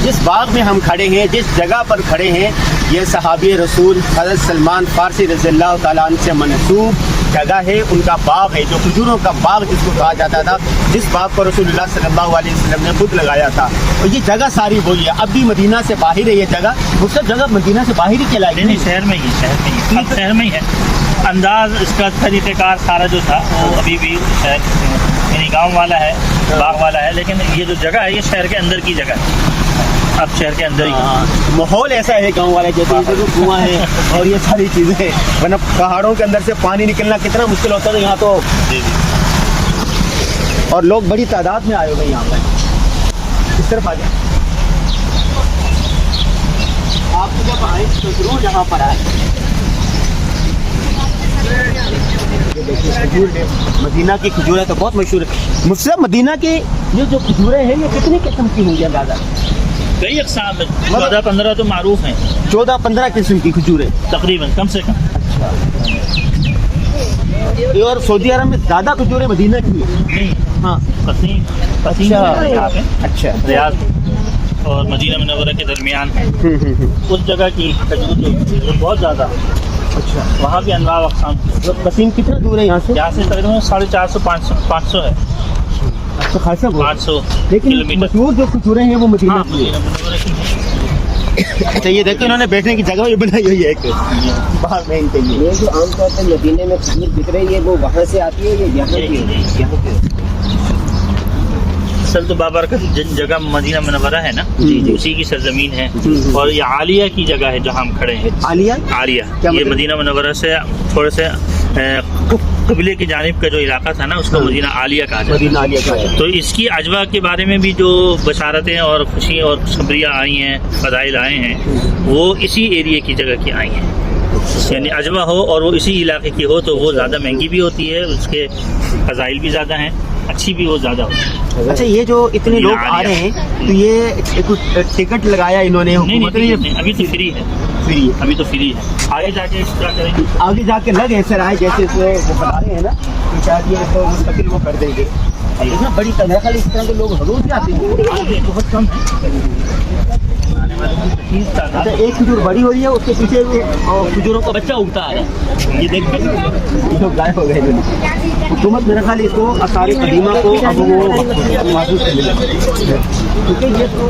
जिस बाग में हम खड़े हैं, जिस जगह पर खड़े हैं, ये सहाबी रसूल हज़रत सलमान फारसी रज़ियल्लाहु ताला अन्हु से मनसूब जगह है, उनका बाग है, जो खजूरों का बाग जिसको कहा जाता था, जिस बाग को रसूलुल्लाह सल्लल्लाहु अलैहि वसल्लम ने खुद लगाया था। और ये जगह सारी वही है। अब भी मदीना से बाहर है ये जगह, उसका जगह मदीना से बाहर ही चलाई नहीं, शहर में ही अब शहर में ही है। अंदाज इसका तरीक़ेकार सारा जो था वो अभी भी शहर यानी गाँव वाला है, बाग वाला है, लेकिन ये जो जगह है ये शहर के अंदर की जगह है। अब शहर के अंदर ही माहौल ऐसा है गांव वाला, जैसे तो कुआं है और ये सारी चीज़ें हैं, वरना पहाड़ों के अंदर से पानी निकलना कितना मुश्किल होता था यहाँ तो। और लोग बड़ी तादाद में आए हुए यहाँ पर। इस तरफ आ जाए, आप जब आए तो जरूर यहाँ पर आए। खजूर है, मदीना की खजूरें तो बहुत मशहूर है। मुझसे मदीना की ये जो खजूरें हैं ये कितनी किस्म की होंगी अंदाजा? कई अक़साम में 14-15 तो मारूफ हैं। 14-15 किस्म की खजूरें तकरीबन, कम से कम। और सऊदी अरब में ज़्यादा खजूरें मदीना की नहीं, हाँ कसीम अच्छा रियाद और मदीना मुनव्वरा के दरमियान है। उस जगह की खजूर जो बहुत ज़्यादा, अच्छा वहाँ भी अनवार अक़साम। कसीम कितना दूर है यहाँ से? यहाँ से तकरीबन 450-500 है। तो खासा 800 लेकिन मशहूर जो खजूरें हैं वो मदीना की है। अच्छा, ये देखो इन्होंने बैठने की जगह भी बनाई हुई है एक बाहर में इनके लिए। ये जो आमतौर पर मदीने में खजूर बिक रही है वो वहाँ से आती है, ये यहाँ की? असल तो बाबरकत जिन जगह मदीना मुनव्वरा है ना, उसी की सरजमीन है। और ये आलिया की जगह है जहाँ हम खड़े हैं। आलिया ये मतलब? मदीना मुनव्वरा से थोड़े से कबीले की जानिब का जो इलाका था ना, उसको मदीना आलिया कहा जाता है। तो इसकी अजवा के बारे में भी जो बशारतें और खुशी और खुशखबरियाँ आई हैं, फ़ज़ाइल आए हैं, वो इसी एरिया की जगह की आई हैं। यानी अजवा हो और वो इसी इलाके की हो तो वो ज़्यादा महंगी भी होती है, उसके फ़ज़ाइल भी ज़्यादा हैं, अच्छी भी वो ज़्यादा होती है। अच्छा, ये जो इतने लोग आ रहे हैं तो ये कुछ टिकट लगाया इन्होंने? नहीं, अभी तो फ्री है। अभी तो फ्री है, आगे जाके क्या करेंगे? आगे जाके लग ऐसे रहा है जैसे वो बना रहे हैं ना, तो शायद ये तो मुस्तकिल वो कर देंगे। इतना बड़ी तनख्वाह इस तरह के लोग रोज जाते हैं, बहुत कम है। अच्छा, एक खजूर बड़ी हो रही है, उसके पीछे खजूरों का बच्चा उगता है। ये देखते ये लोग गायब हो गए। हुकूमत मेरा ख्याल इसको आसार कदीमा को अब वो महसूस करने लगे, क्योंकि ये तो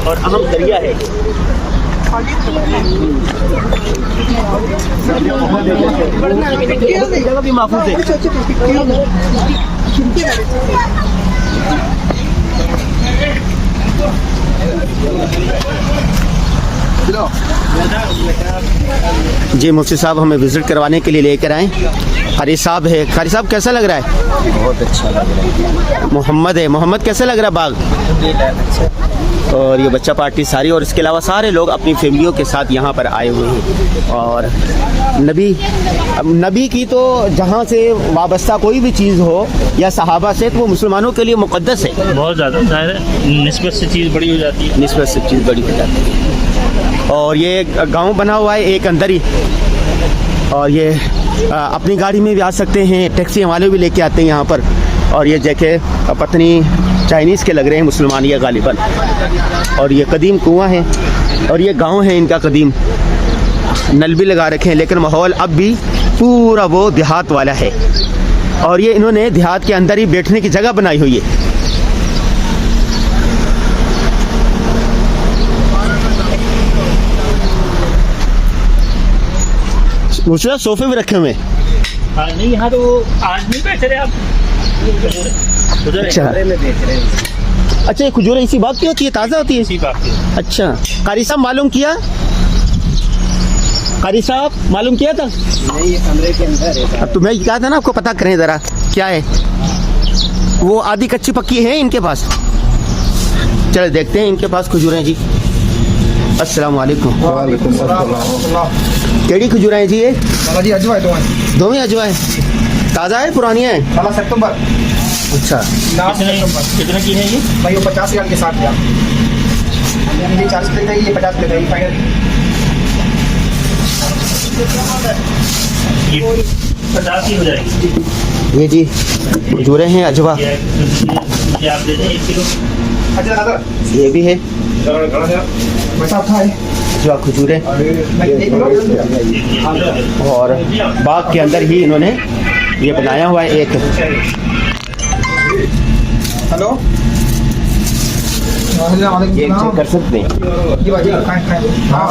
और अहम दरिया है। जगह भी महफूज है। जी मुफ्ती साहब हमें विजिट करवाने के लिए लेकर आए। कारी साहब है। कारी साहब कैसा लग रहा है? बहुत अच्छा लग रहा है। मोहम्मद है। मोहम्मद कैसा लग रहा है बाग? और ये बच्चा पार्टी सारी और इसके अलावा सारे लोग अपनी फैमिलियों के साथ यहाँ पर आए हुए हैं। और नबी की तो जहाँ से वाबस्ता कोई भी चीज़ हो या सहाबा से, तो वो मुसलमानों के लिए मुक़द्दस है। बहुत ज़्यादा निस्बत से चीज़ बड़ी हो जाती है। निस्बत से चीज़ बड़ी हो जाती है। और ये गांव बना हुआ है एक अंदर ही, और ये अपनी गाड़ी में भी आ सकते हैं, टैक्सी वाले भी लेके आते हैं यहाँ पर। और ये जगह पत्नी चाइनीज़ के लग रहे हैं, मुसलमान ये गालिबन। और ये कदीम कुआं है और ये गांव है इनका कदीम। नल भी लगा रखे हैं, लेकिन माहौल अब भी पूरा वो देहात वाला है। और ये इन्होंने देहात के अंदर ही बैठने की जगह बनाई हुई है। दूसरा सोफे भी रखे हुए। नहीं, यहाँ तो आज नहीं बैठे रहे आप। अच्छा, अच्छा, ये खजूरें इसी बाग की होती है, ताज़ा होती है? इसी बाग की। अच्छा, कारी साहब मालूम किया? कारी साहब मालूम किया था? नहीं, ये कमरे के अंदर है। अब तुम्हें कहा था ना आपको पता करें ज़रा क्या है। वो आधी कच्ची पक्की है इनके पास। चलो देखते हैं इनके पास खजूरें जी। अस्सलाम वालेकुम। वालेकुम सलाम। केड़ी खजूरें हैं जी ये? जी अजवा है, दोवें अजवा है। ताज़ा है पुरानी है? 16 सितंबर। अच्छा, कितने की है ये? भाई वो 50 रियाल के साथ दिया। ये 40 रुपये का, ये 50 रुपये का, ये फाइनल। ये 50 की हो जाएगी। ये जी खजूरें हैं अजवा। ये ये आप दे दें 1 किलो। अच्छा दादा ये भी है पैसा था है जो खजूरें, और बाग के अंदर ही इन्होंने ये बनाया हुआ है एक। हेलो ये चेक कर सकते हैं। जी भाई खाएं हाँ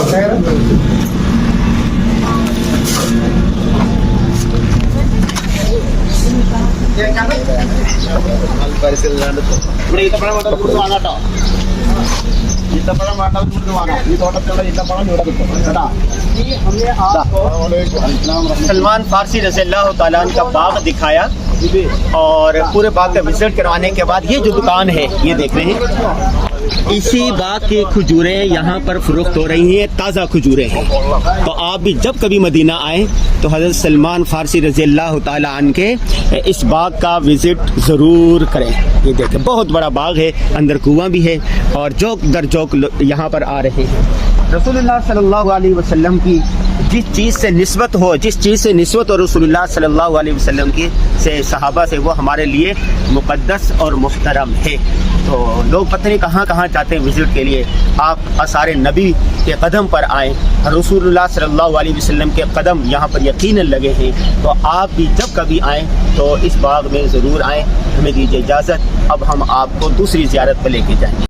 सलमान फारसी रज़ियल्लाहु ताला अन्हु का बाग दिखाया और पूरे बाग का विजिट करवाने के बाद ये जो दुकान है ये देख रहे हैं, इसी बाग की खजूरें यहाँ पर फरोख्त हो रही हैं, ताज़ा खजूरें हैं। तो आप भी जब कभी मदीना आए तो हज़रत सलमान फारसी रज़ियल्लाहु ताला अन्हु के इस बाग का विजिट ज़रूर करें। ये देखें बहुत बड़ा बाग है, अंदर कुआं भी है और चौक दर चौक यहाँ पर आ रहे हैं। रसूलुल्लाह सल्लल्लाहु अलैहि वसल्लम की जिस चीज़ से निस्बत हो, जिस चीज़ से निस्बत हो रसूलुल्लाह सल्लल्लाहु अलैहि वसल्लम की से सहाबा से, वो हमारे लिए मुक़द्दस और मुहतरम है। तो लोग पता नहीं कहाँ कहाँ जाते हैं विज़िट के लिए। आप आसार नबी के कदम पर आएँ, रसूलुल्लाह सल्लल्लाहु अलैहि वसल्लम के कदम यहाँ पर यकीनन लगे हैं। तो आप भी जब कभी आएँ तो इस बाग में ज़रूर आएँ। हमें दीजिए इजाज़त, अब हम आपको दूसरी ज़ियारत पर लेके जाएंगे।